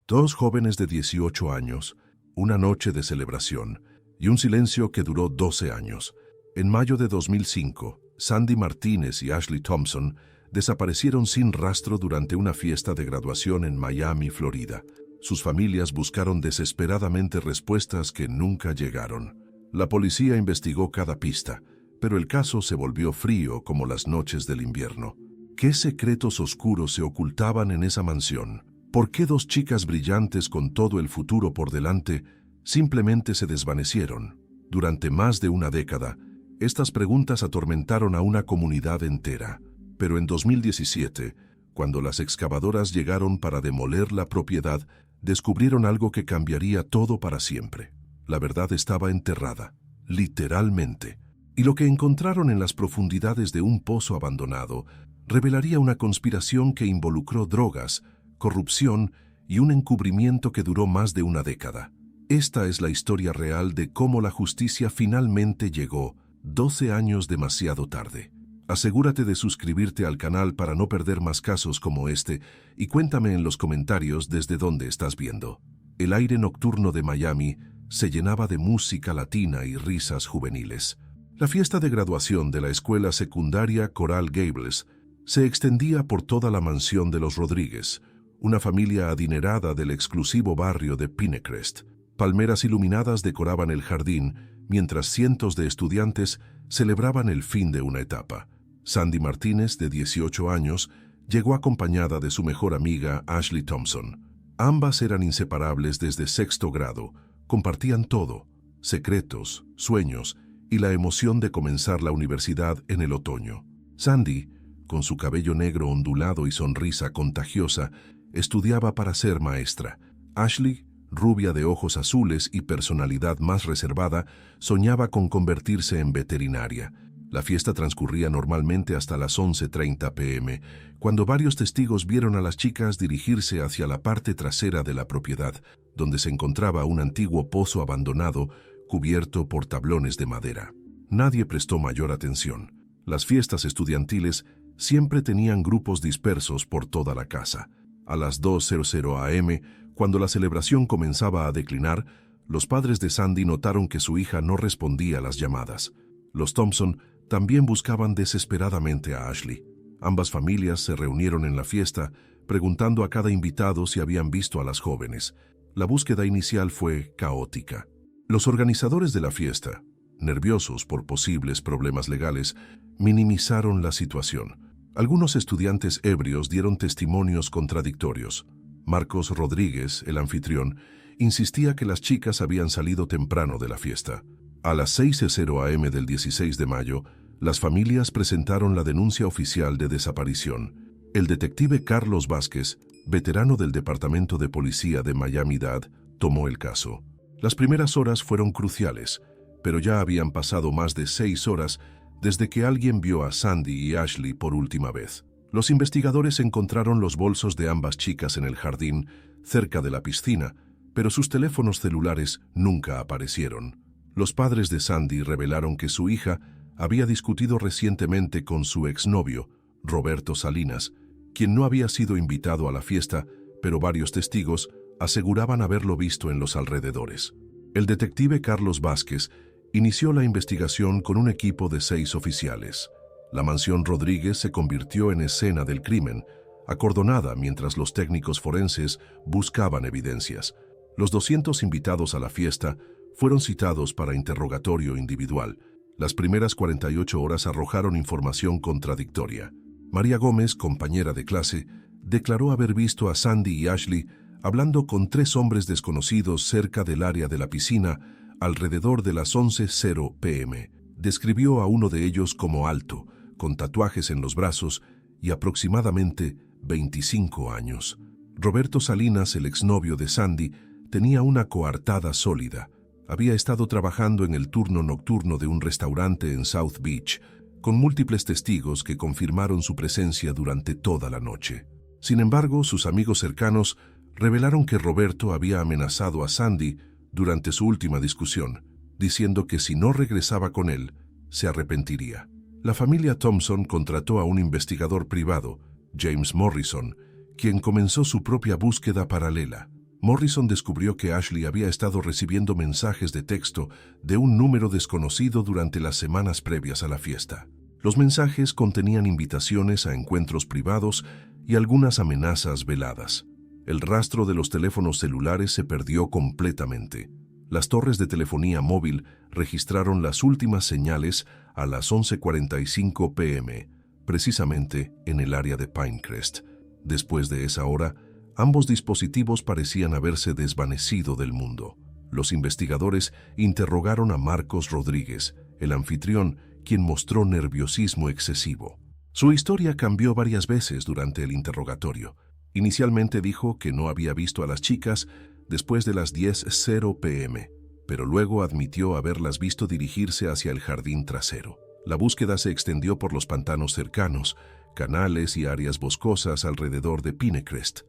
Dos jóvenes de 18 años, una noche de celebración y un silencio que duró 12 años. En mayo de 2005, Sandy Martínez y Ashley Thompson desaparecieron sin rastro durante una fiesta de graduación en Miami, Florida. Sus familias buscaron desesperadamente respuestas que nunca llegaron. La policía investigó cada pista, pero el caso se volvió frío como las noches del invierno. ¿Qué secretos oscuros se ocultaban en esa mansión? ¿Por qué dos chicas brillantes con todo el futuro por delante simplemente se desvanecieron? Durante más de una década, estas preguntas atormentaron a una comunidad entera. Pero en 2017, cuando las excavadoras llegaron para demoler la propiedad, descubrieron algo que cambiaría todo para siempre. La verdad estaba enterrada, literalmente. Y lo que encontraron en las profundidades de un pozo abandonado revelaría una conspiración que involucró drogas, corrupción y un encubrimiento que duró más de una década. Esta es la historia real de cómo la justicia finalmente llegó, 12 años demasiado tarde. Asegúrate de suscribirte al canal para no perder más casos como este y cuéntame en los comentarios desde dónde estás viendo. El aire nocturno de Miami se llenaba de música latina y risas juveniles. La fiesta de graduación de la escuela secundaria Coral Gables se extendía por toda la mansión de los Rodríguez, una familia adinerada del exclusivo barrio de Pinecrest. Palmeras iluminadas decoraban el jardín, mientras cientos de estudiantes celebraban el fin de una etapa. Sandy Martínez, de 18 años, llegó acompañada de su mejor amiga Ashley Thompson. Ambas eran inseparables desde sexto grado, compartían todo, secretos, sueños y la emoción de comenzar la universidad en el otoño. Sandy, con su cabello negro ondulado y sonrisa contagiosa, estudiaba para ser maestra. Ashley, rubia de ojos azules y personalidad más reservada, soñaba con convertirse en veterinaria. La fiesta transcurría normalmente hasta las 11:30 p.m., cuando varios testigos vieron a las chicas dirigirse hacia la parte trasera de la propiedad, donde se encontraba un antiguo pozo abandonado cubierto por tablones de madera. Nadie prestó mayor atención. Las fiestas estudiantiles siempre tenían grupos dispersos por toda la casa. A las 2:00 a.m., cuando la celebración comenzaba a declinar, los padres de Sandy notaron que su hija no respondía a las llamadas. Los Thompson también buscaban desesperadamente a Ashley. Ambas familias se reunieron en la fiesta, preguntando a cada invitado si habían visto a las jóvenes. La búsqueda inicial fue caótica. Los organizadores de la fiesta, nerviosos por posibles problemas legales, minimizaron la situación. Algunos estudiantes ebrios dieron testimonios contradictorios. Marcos Rodríguez, el anfitrión, insistía que las chicas habían salido temprano de la fiesta. A las 6:00 a.m. del 16 de mayo, las familias presentaron la denuncia oficial de desaparición. El detective Carlos Vázquez, veterano del Departamento de Policía de Miami-Dade, tomó el caso. Las primeras horas fueron cruciales, pero ya habían pasado más de 6 horas desde que alguien vio a Sandy y Ashley por última vez. Los investigadores encontraron los bolsos de ambas chicas en el jardín, cerca de la piscina, pero sus teléfonos celulares nunca aparecieron. Los padres de Sandy revelaron que su hija había discutido recientemente con su exnovio, Roberto Salinas, quien no había sido invitado a la fiesta, pero varios testigos aseguraban haberlo visto en los alrededores. El detective Carlos Vázquez inició la investigación con un equipo de 6 oficiales. La mansión Rodríguez se convirtió en escena del crimen, acordonada mientras los técnicos forenses buscaban evidencias. Los 200 invitados a la fiesta fueron citados para interrogatorio individual. Las primeras 48 horas arrojaron información contradictoria. María Gómez, compañera de clase, declaró haber visto a Sandy y Ashley hablando con 3 hombres desconocidos cerca del área de la piscina alrededor de las 11:00 p.m. Describió a uno de ellos como alto, con tatuajes en los brazos y aproximadamente 25 años. Roberto Salinas, el exnovio de Sandy, tenía una coartada sólida. Había estado trabajando en el turno nocturno de un restaurante en South Beach, con múltiples testigos que confirmaron su presencia durante toda la noche. Sin embargo, sus amigos cercanos revelaron que Roberto había amenazado a Sandy durante su última discusión, diciendo que si no regresaba con él, se arrepentiría. La familia Thompson contrató a un investigador privado, James Morrison, quien comenzó su propia búsqueda paralela. Morrison descubrió que Ashley había estado recibiendo mensajes de texto de un número desconocido durante las semanas previas a la fiesta. Los mensajes contenían invitaciones a encuentros privados y algunas amenazas veladas. El rastro de los teléfonos celulares se perdió completamente. Las torres de telefonía móvil registraron las últimas señales a las 11:45 p.m., precisamente en el área de Pinecrest. Después de esa hora, ambos dispositivos parecían haberse desvanecido del mundo. Los investigadores interrogaron a Marcos Rodríguez, el anfitrión, quien mostró nerviosismo excesivo. Su historia cambió varias veces durante el interrogatorio. Inicialmente dijo que no había visto a las chicas después de las 10:00 p.m., pero luego admitió haberlas visto dirigirse hacia el jardín trasero. La búsqueda se extendió por los pantanos cercanos, canales y áreas boscosas alrededor de Pinecrest.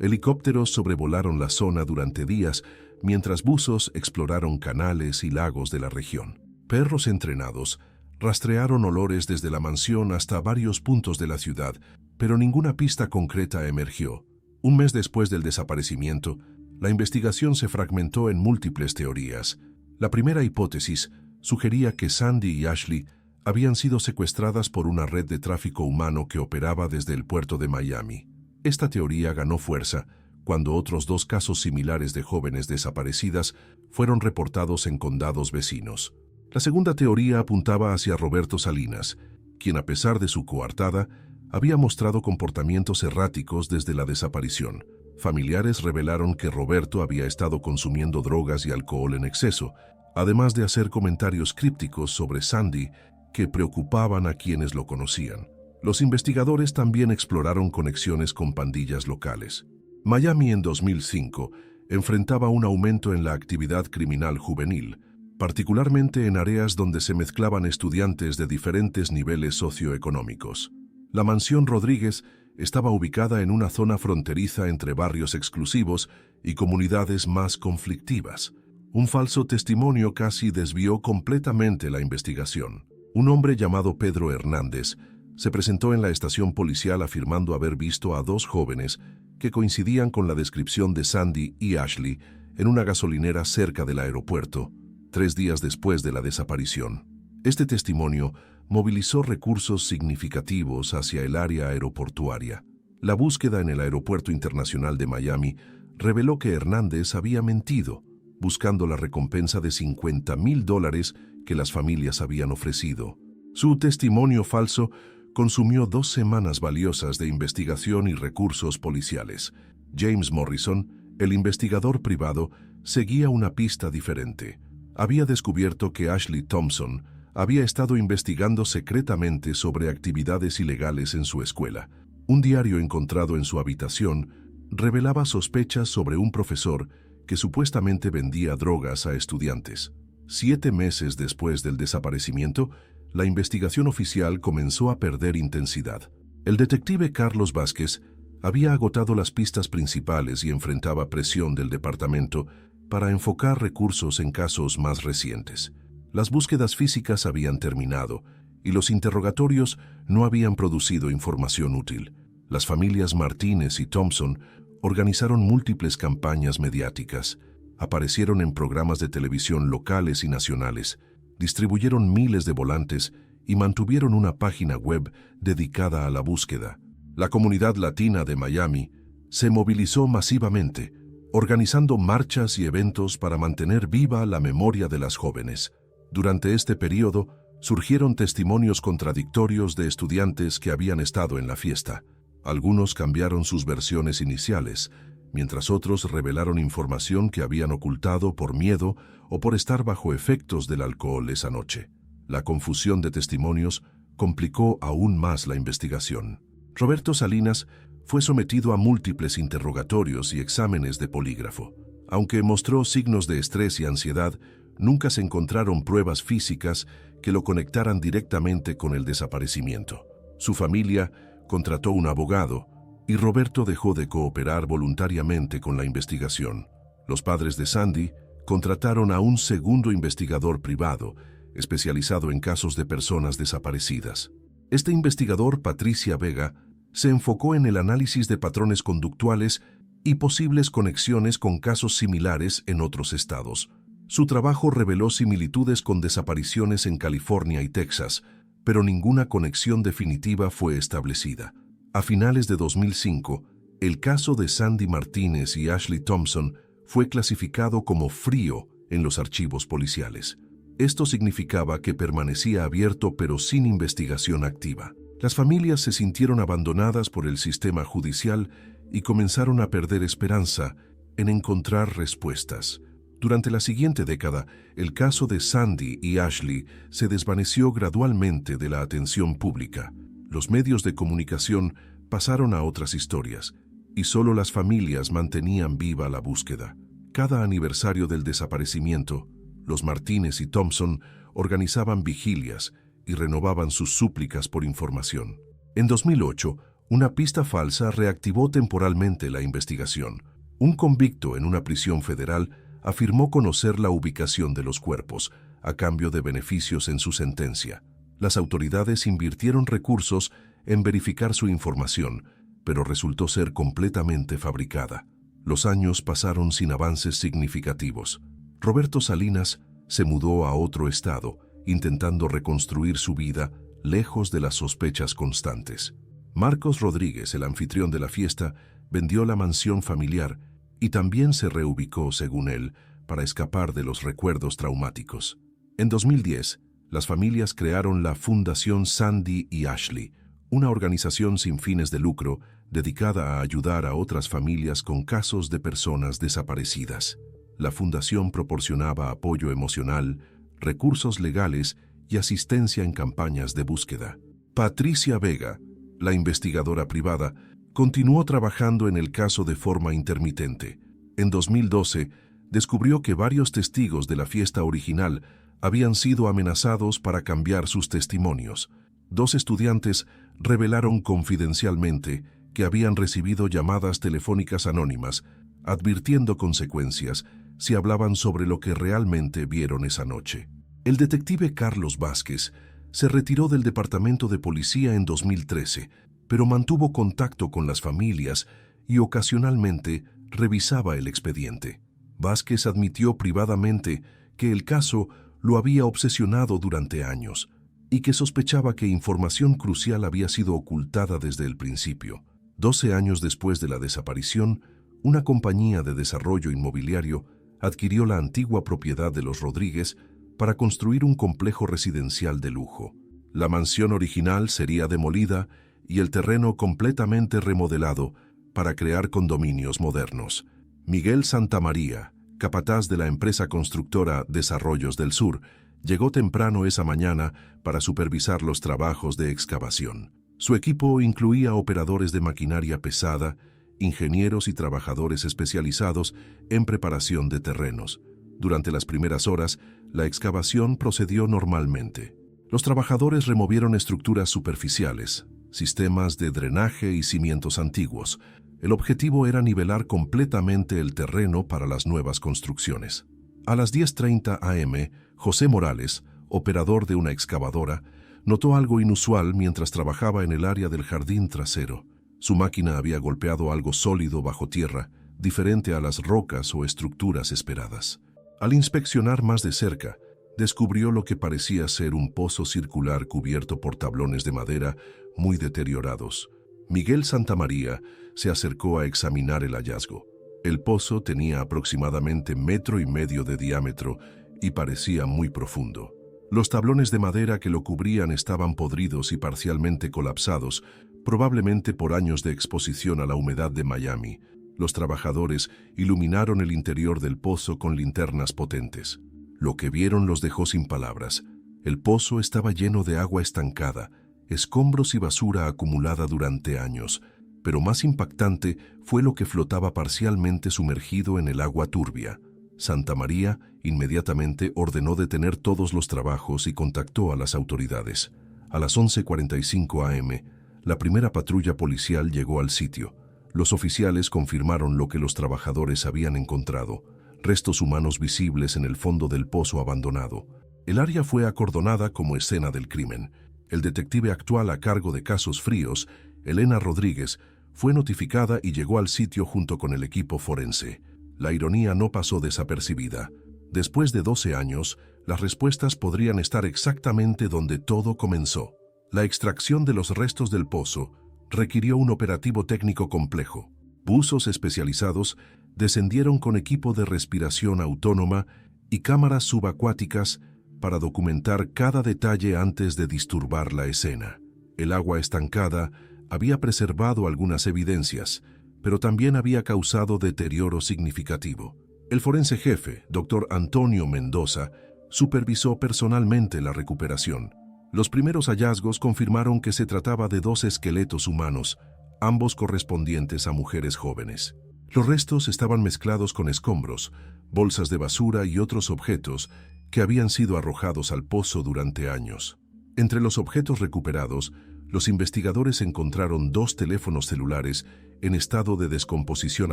Helicópteros sobrevolaron la zona durante días, mientras buzos exploraron canales y lagos de la región. Perros entrenados rastrearon olores desde la mansión hasta varios puntos de la ciudad, pero ninguna pista concreta emergió. Un mes después del desaparecimiento, la investigación se fragmentó en múltiples teorías. La primera hipótesis sugería que Sandy y Ashley habían sido secuestradas por una red de tráfico humano que operaba desde el puerto de Miami. Esta teoría ganó fuerza cuando otros 2 casos similares de jóvenes desaparecidas fueron reportados en condados vecinos. La segunda teoría apuntaba hacia Roberto Salinas, quien, a pesar de su coartada, había mostrado comportamientos erráticos desde la desaparición. Familiares revelaron que Roberto había estado consumiendo drogas y alcohol en exceso, además de hacer comentarios crípticos sobre Sandy que preocupaban a quienes lo conocían. Los investigadores también exploraron conexiones con pandillas locales. Miami en 2005 enfrentaba un aumento en la actividad criminal juvenil, particularmente en áreas donde se mezclaban estudiantes de diferentes niveles socioeconómicos. La mansión Rodríguez estaba ubicada en una zona fronteriza entre barrios exclusivos y comunidades más conflictivas. Un falso testimonio casi desvió completamente la investigación. Un hombre llamado Pedro Hernández se presentó en la estación policial afirmando haber visto a 2 jóvenes que coincidían con la descripción de Sandy y Ashley en una gasolinera cerca del aeropuerto, 3 días después de la desaparición. Este testimonio movilizó recursos significativos hacia el área aeroportuaria. La búsqueda en el Aeropuerto Internacional de Miami reveló que Hernández había mentido, buscando la recompensa de $50,000 que las familias habían ofrecido. Su testimonio falso consumió 2 semanas valiosas de investigación y recursos policiales. James Morrison, el investigador privado, seguía una pista diferente. Había descubierto que Ashley Thompson había estado investigando secretamente sobre actividades ilegales en su escuela. Un diario encontrado en su habitación revelaba sospechas sobre un profesor que supuestamente vendía drogas a estudiantes. 7 meses después del desaparecimiento, la investigación oficial comenzó a perder intensidad. El detective Carlos Vázquez había agotado las pistas principales y enfrentaba presión del departamento para enfocar recursos en casos más recientes. Las búsquedas físicas habían terminado y los interrogatorios no habían producido información útil. Las familias Martínez y Thompson organizaron múltiples campañas mediáticas, aparecieron en programas de televisión locales y nacionales, distribuyeron miles de volantes y mantuvieron una página web dedicada a la búsqueda. La comunidad latina de Miami se movilizó masivamente, organizando marchas y eventos para mantener viva la memoria de las jóvenes. Durante este periodo, surgieron testimonios contradictorios de estudiantes que habían estado en la fiesta. Algunos cambiaron sus versiones iniciales, mientras otros revelaron información que habían ocultado por miedo o por estar bajo efectos del alcohol esa noche. La confusión de testimonios complicó aún más la investigación. Roberto Salinas fue sometido a múltiples interrogatorios y exámenes de polígrafo. Aunque mostró signos de estrés y ansiedad, nunca se encontraron pruebas físicas que lo conectaran directamente con el desaparecimiento. Su familia contrató un abogado y Roberto dejó de cooperar voluntariamente con la investigación. Los padres de Sandy contrataron a un segundo investigador privado, especializado en casos de personas desaparecidas. Este investigador, Patricia Vega, se enfocó en el análisis de patrones conductuales y posibles conexiones con casos similares en otros estados. Su trabajo reveló similitudes con desapariciones en California y Texas, pero ninguna conexión definitiva fue establecida. A finales de 2005, el caso de Sandy Martínez y Ashley Thompson fue clasificado como frío en los archivos policiales. Esto significaba que permanecía abierto pero sin investigación activa. Las familias se sintieron abandonadas por el sistema judicial y comenzaron a perder esperanza en encontrar respuestas. Durante la siguiente década, el caso de Sandy y Ashley se desvaneció gradualmente de la atención pública. Los medios de comunicación pasaron a otras historias, y solo las familias mantenían viva la búsqueda. Cada aniversario del desaparecimiento, los Martínez y Thompson organizaban vigilias y renovaban sus súplicas por información. En 2008, una pista falsa reactivó temporalmente la investigación. Un convicto en una prisión federal afirmó conocer la ubicación de los cuerpos, a cambio de beneficios en su sentencia. Las autoridades invirtieron recursos en verificar su información, pero resultó ser completamente fabricada. Los años pasaron sin avances significativos. Roberto Salinas se mudó a otro estado, intentando reconstruir su vida lejos de las sospechas constantes. Marcos Rodríguez, el anfitrión de la fiesta, vendió la mansión familiar y también se reubicó, según él, para escapar de los recuerdos traumáticos. En 2010, las familias crearon la Fundación Sandy y Ashley, una organización sin fines de lucro dedicada a ayudar a otras familias con casos de personas desaparecidas. La fundación proporcionaba apoyo emocional, recursos legales y asistencia en campañas de búsqueda. Patricia Vega, la investigadora privada, continuó trabajando en el caso de forma intermitente. En 2012, descubrió que varios testigos de la fiesta original habían sido amenazados para cambiar sus testimonios. 2 estudiantes revelaron confidencialmente que habían recibido llamadas telefónicas anónimas, advirtiendo consecuencias si hablaban sobre lo que realmente vieron esa noche. El detective Carlos Vázquez se retiró del departamento de policía en 2013, pero mantuvo contacto con las familias y ocasionalmente revisaba el expediente. Vázquez admitió privadamente que el caso lo había obsesionado durante años y que sospechaba que información crucial había sido ocultada desde el principio. 12 años después de la desaparición, una compañía de desarrollo inmobiliario adquirió la antigua propiedad de los Rodríguez para construir un complejo residencial de lujo. La mansión original sería demolida y el terreno completamente remodelado para crear condominios modernos. Miguel Santamaría, capataz de la empresa constructora Desarrollos del Sur, llegó temprano esa mañana para supervisar los trabajos de excavación. Su equipo incluía operadores de maquinaria pesada, ingenieros y trabajadores especializados en preparación de terrenos. Durante las primeras horas, la excavación procedió normalmente. Los trabajadores removieron estructuras superficiales, sistemas de drenaje y cimientos antiguos. El objetivo era nivelar completamente el terreno para las nuevas construcciones. A las 10:30 am, José Morales, operador de una excavadora, notó algo inusual mientras trabajaba en el área del jardín trasero. Su máquina había golpeado algo sólido bajo tierra, diferente a las rocas o estructuras esperadas. Al inspeccionar más de cerca, descubrió lo que parecía ser un pozo circular cubierto por tablones de madera muy deteriorados. Miguel Santamaría se acercó a examinar el hallazgo. El pozo tenía aproximadamente 1,5 metros de diámetro y parecía muy profundo. Los tablones de madera que lo cubrían estaban podridos y parcialmente colapsados, probablemente por años de exposición a la humedad de Miami. Los trabajadores iluminaron el interior del pozo con linternas potentes. Lo que vieron los dejó sin palabras. El pozo estaba lleno de agua estancada, escombros y basura acumulada durante años, pero más impactante fue lo que flotaba parcialmente sumergido en el agua turbia. Santamaría inmediatamente ordenó detener todos los trabajos y contactó a las autoridades. A las 11:45 am, la primera patrulla policial llegó al sitio. Los oficiales confirmaron lo que los trabajadores habían encontrado: restos humanos visibles en el fondo del pozo abandonado. El área fue acordonada como escena del crimen. El detective actual a cargo de casos fríos, Elena Rodríguez, fue notificada y llegó al sitio junto con el equipo forense. La ironía no pasó desapercibida. Después de 12 años, las respuestas podrían estar exactamente donde todo comenzó. La extracción de los restos del pozo requirió un operativo técnico complejo. Buzos especializados descendieron con equipo de respiración autónoma y cámaras subacuáticas para documentar cada detalle antes de disturbar la escena. El agua estancada había preservado algunas evidencias, pero también había causado deterioro significativo. El forense jefe, Dr. Antonio Mendoza, supervisó personalmente la recuperación. Los primeros hallazgos confirmaron que se trataba de 2 esqueletos humanos, ambos correspondientes a mujeres jóvenes. Los restos estaban mezclados con escombros, bolsas de basura y otros objetos que habían sido arrojados al pozo durante años. Entre los objetos recuperados, los investigadores encontraron 2 teléfonos celulares en estado de descomposición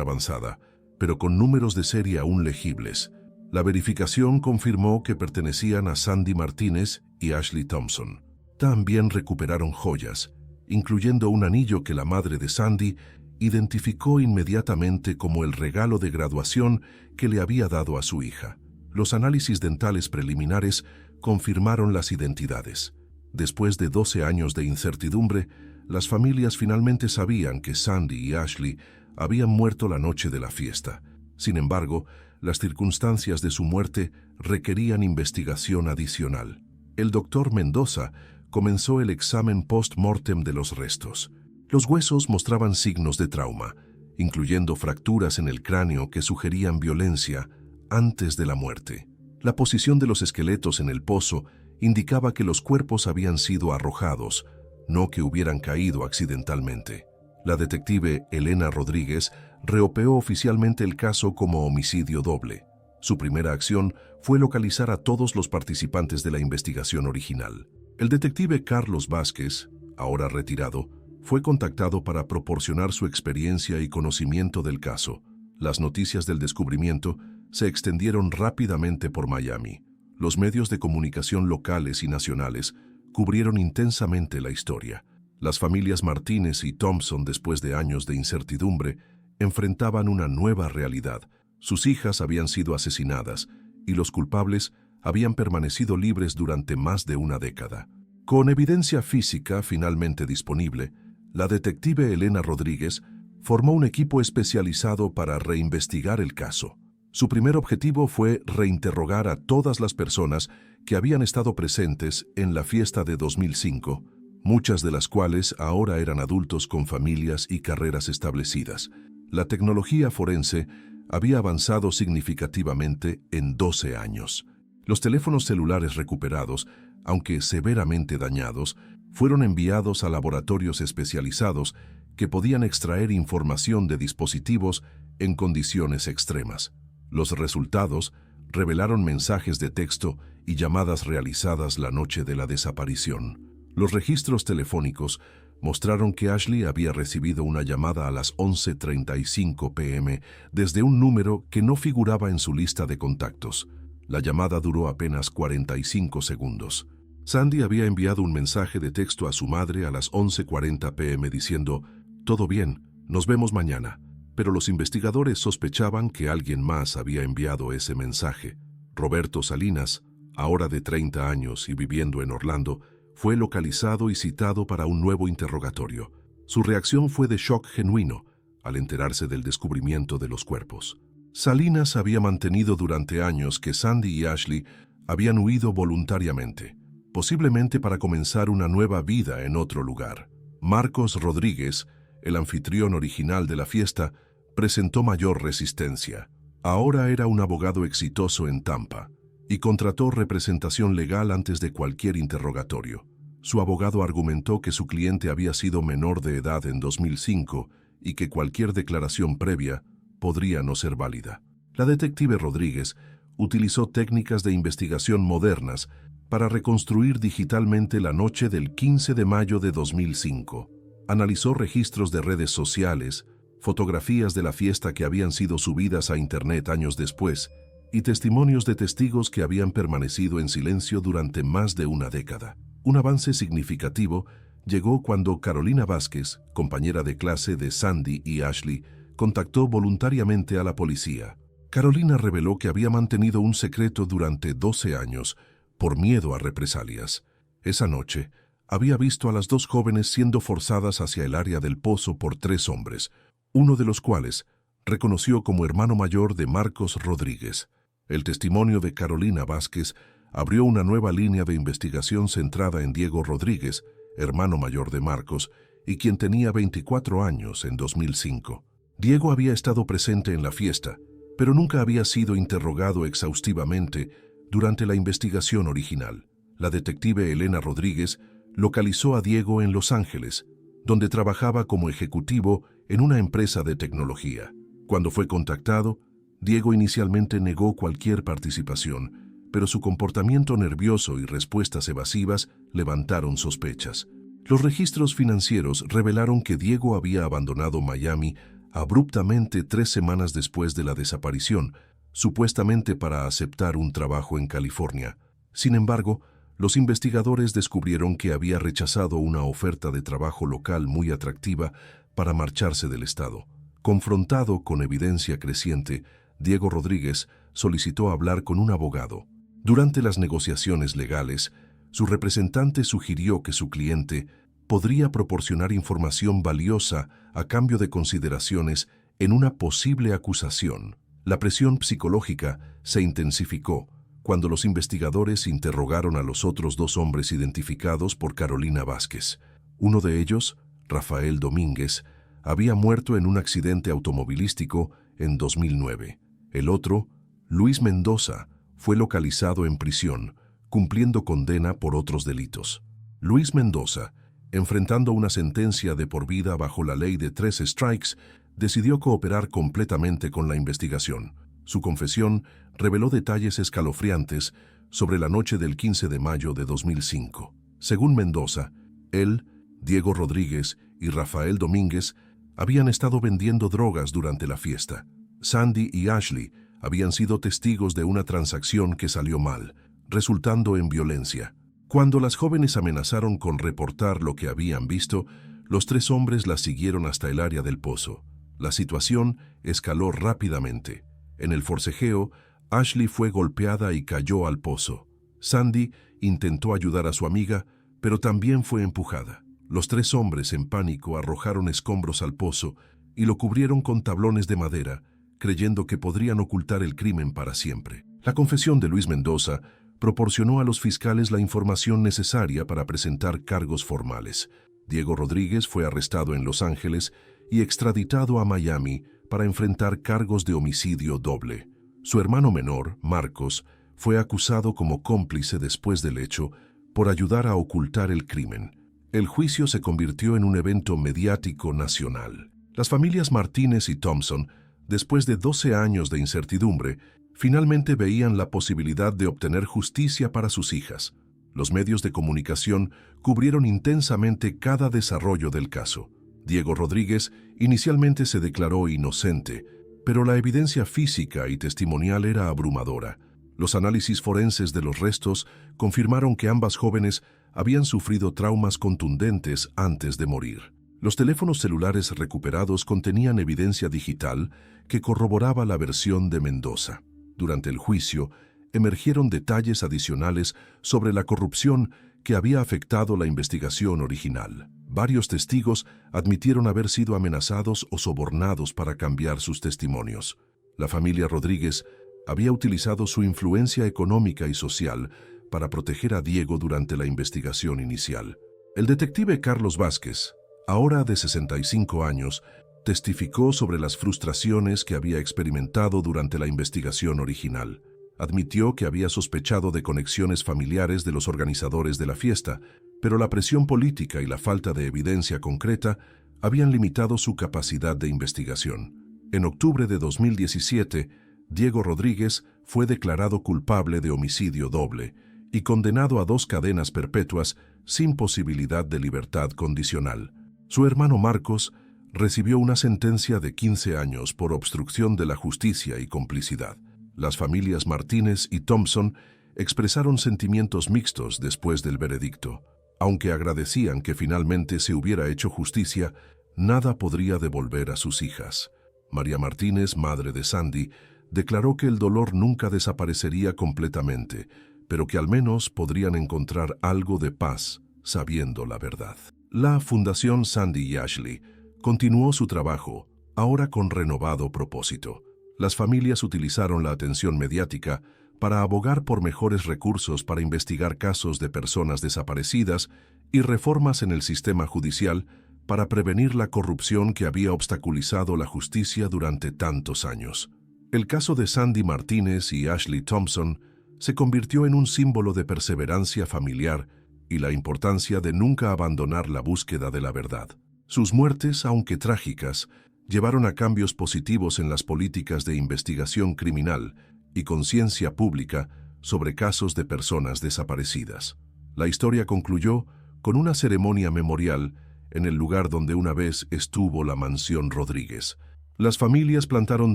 avanzada, pero con números de serie aún legibles. La verificación confirmó que pertenecían a Sandy Martínez y Ashley Thompson. También recuperaron joyas, incluyendo un anillo que la madre de Sandy identificó inmediatamente como el regalo de graduación que le había dado a su hija. Los análisis dentales preliminares confirmaron las identidades. Después de 12 años de incertidumbre, las familias finalmente sabían que Sandy y Ashley habían muerto la noche de la fiesta. Sin embargo, las circunstancias de su muerte requerían investigación adicional. El doctor Mendoza comenzó el examen post-mortem de los restos. Los huesos mostraban signos de trauma, incluyendo fracturas en el cráneo que sugerían violencia antes de la muerte. La posición de los esqueletos en el pozo indicaba que los cuerpos habían sido arrojados, no que hubieran caído accidentalmente. La detective Elena Rodríguez reopeó oficialmente el caso como homicidio doble. Su primera acción fue localizar a todos los participantes de la investigación original. El detective Carlos Vázquez, ahora retirado, fue contactado para proporcionar su experiencia y conocimiento del caso. Las noticias del descubrimiento se extendieron rápidamente por Miami. Los medios de comunicación locales y nacionales cubrieron intensamente la historia. Las familias Martínez y Thompson, después de años de incertidumbre, enfrentaban una nueva realidad. Sus hijas habían sido asesinadas y los culpables habían permanecido libres durante más de una década. Con evidencia física finalmente disponible, la detective Elena Rodríguez formó un equipo especializado para reinvestigar el caso. Su primer objetivo fue reinterrogar a todas las personas que habían estado presentes en la fiesta de 2005, muchas de las cuales ahora eran adultos con familias y carreras establecidas. La tecnología forense había avanzado significativamente en 12 años. Los teléfonos celulares recuperados, aunque severamente dañados, fueron enviados a laboratorios especializados que podían extraer información de dispositivos en condiciones extremas. Los resultados revelaron mensajes de texto y llamadas realizadas la noche de la desaparición. Los registros telefónicos mostraron que Ashley había recibido una llamada a las 11:35 p.m. desde un número que no figuraba en su lista de contactos. La llamada duró apenas 45 segundos. Sandy había enviado un mensaje de texto a su madre a las 11:40 p.m. diciendo: «Todo bien, nos vemos mañana». Pero los investigadores sospechaban que alguien más había enviado ese mensaje. Roberto Salinas, ahora de 30 años y viviendo en Orlando, fue localizado y citado para un nuevo interrogatorio. Su reacción fue de shock genuino al enterarse del descubrimiento de los cuerpos. Salinas había mantenido durante años que Sandy y Ashley habían huido voluntariamente, posiblemente para comenzar una nueva vida en otro lugar. Marcos Rodríguez, el anfitrión original de la fiesta, presentó mayor resistencia. Ahora era un abogado exitoso en Tampa y contrató representación legal antes de cualquier interrogatorio. Su abogado argumentó que su cliente había sido menor de edad en 2005 y que cualquier declaración previa podría no ser válida. La detective Rodríguez utilizó técnicas de investigación modernas para reconstruir digitalmente la noche del 15 de mayo de 2005. Analizó registros de redes sociales, fotografías de la fiesta que habían sido subidas a Internet años después y testimonios de testigos que habían permanecido en silencio durante más de una década. Un avance significativo, llegó cuando Carolina Vázquez, compañera de clase de Sandy y Ashley, contactó voluntariamente a la policía. Carolina reveló que había mantenido un secreto durante 12 años por miedo a represalias. Esa noche, había visto a las dos jóvenes siendo forzadas hacia el área del pozo por 3 hombres, uno de los cuales reconoció como hermano mayor de Marcos Rodríguez. El testimonio de Carolina Vázquez abrió una nueva línea de investigación centrada en Diego Rodríguez, hermano mayor de Marcos, y quien tenía 24 años en 2005. Diego había estado presente en la fiesta, pero nunca había sido interrogado exhaustivamente durante la investigación original. La detective Elena Rodríguez localizó a Diego en Los Ángeles, donde trabajaba como ejecutivo en una empresa de tecnología. Cuando fue contactado, Diego inicialmente negó cualquier participación, pero su comportamiento nervioso y respuestas evasivas levantaron sospechas. Los registros financieros revelaron que Diego había abandonado Miami abruptamente 3 semanas después de la desaparición, supuestamente para aceptar un trabajo en California. Sin embargo, los investigadores descubrieron que había rechazado una oferta de trabajo local muy atractiva para marcharse del estado. Confrontado con evidencia creciente, Diego Rodríguez solicitó hablar con un abogado. Durante las negociaciones legales, su representante sugirió que su cliente podría proporcionar información valiosa a cambio de consideraciones en una posible acusación. La presión psicológica se intensificó cuando los investigadores interrogaron a los otros 2 hombres identificados por Carolina Vázquez. Uno de ellos, Rafael Domínguez, había muerto en un accidente automovilístico en 2009. El otro, Luis Mendoza, fue localizado en prisión, cumpliendo condena por otros delitos. Luis Mendoza, enfrentando una sentencia de por vida bajo la ley de 3 strikes, decidió cooperar completamente con la investigación. Su confesión reveló detalles escalofriantes sobre la noche del 15 de mayo de 2005. Según Mendoza, él, Diego Rodríguez y Rafael Domínguez habían estado vendiendo drogas durante la fiesta. Sandy y Ashley habían sido testigos de una transacción que salió mal, resultando en violencia. Cuando las jóvenes amenazaron con reportar lo que habían visto, los 3 hombres las siguieron hasta el área del pozo. La situación escaló rápidamente. En el forcejeo, Ashley fue golpeada y cayó al pozo. Sandy intentó ayudar a su amiga, pero también fue empujada. Los 3 hombres, en pánico, arrojaron escombros al pozo y lo cubrieron con tablones de madera, creyendo que podrían ocultar el crimen para siempre. La confesión de Luis Mendoza proporcionó a los fiscales la información necesaria para presentar cargos formales. Diego Rodríguez fue arrestado en Los Ángeles y extraditado a Miami para enfrentar cargos de homicidio doble. Su hermano menor, Marcos, fue acusado como cómplice después del hecho por ayudar a ocultar el crimen. El juicio se convirtió en un evento mediático nacional. Las familias Martínez y Thompson, después de 12 años de incertidumbre, finalmente veían la posibilidad de obtener justicia para sus hijas. Los medios de comunicación cubrieron intensamente cada desarrollo del caso. Diego Rodríguez inicialmente se declaró inocente, pero la evidencia física y testimonial era abrumadora. Los análisis forenses de los restos confirmaron que ambas jóvenes habían sufrido traumas contundentes antes de morir. Los teléfonos celulares recuperados contenían evidencia digital que corroboraba la versión de Mendoza. Durante el juicio, emergieron detalles adicionales sobre la corrupción que había afectado la investigación original. Varios testigos admitieron haber sido amenazados o sobornados para cambiar sus testimonios. La familia Rodríguez había utilizado su influencia económica y social para proteger a Diego durante la investigación inicial. El detective Carlos Vázquez, ahora de 65 años, testificó sobre las frustraciones que había experimentado durante la investigación original. Admitió que había sospechado de conexiones familiares de los organizadores de la fiesta, pero la presión política y la falta de evidencia concreta habían limitado su capacidad de investigación. En octubre de 2017, Diego Rodríguez fue declarado culpable de homicidio doble y condenado a 2 cadenas perpetuas sin posibilidad de libertad condicional. Su hermano Marcos recibió una sentencia de 15 años por obstrucción de la justicia y complicidad. Las familias Martínez y Thompson expresaron sentimientos mixtos después del veredicto. Aunque agradecían que finalmente se hubiera hecho justicia, nada podría devolver a sus hijas. María Martínez, madre de Sandy, declaró que el dolor nunca desaparecería completamente, pero que al menos podrían encontrar algo de paz sabiendo la verdad. La Fundación Sandy y Ashley continuó su trabajo, ahora con renovado propósito. Las familias utilizaron la atención mediática para abogar por mejores recursos para investigar casos de personas desaparecidas y reformas en el sistema judicial para prevenir la corrupción que había obstaculizado la justicia durante tantos años. El caso de Sandy Martínez y Ashley Thompson se convirtió en un símbolo de perseverancia familiar y la importancia de nunca abandonar la búsqueda de la verdad. Sus muertes, aunque trágicas, llevaron a cambios positivos en las políticas de investigación criminal y conciencia pública sobre casos de personas desaparecidas. La historia concluyó con una ceremonia memorial en el lugar donde una vez estuvo la mansión Rodríguez. Las familias plantaron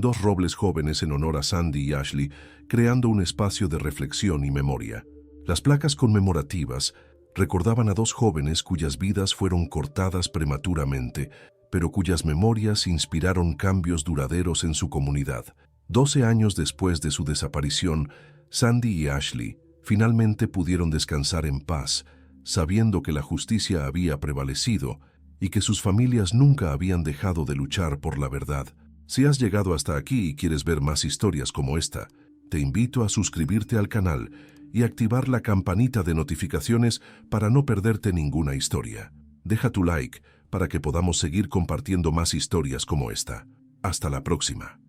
2 robles jóvenes en honor a Sandy y Ashley, creando un espacio de reflexión y memoria. Las placas conmemorativas recordaban a 2 jóvenes cuyas vidas fueron cortadas prematuramente, pero cuyas memorias inspiraron cambios duraderos en su comunidad. 12 años después de su desaparición, Sandy y Ashley finalmente pudieron descansar en paz, sabiendo que la justicia había prevalecido y que sus familias nunca habían dejado de luchar por la verdad. Si has llegado hasta aquí y quieres ver más historias como esta, te invito a suscribirte al canal y activar la campanita de notificaciones para no perderte ninguna historia. Deja tu like para que podamos seguir compartiendo más historias como esta. Hasta la próxima.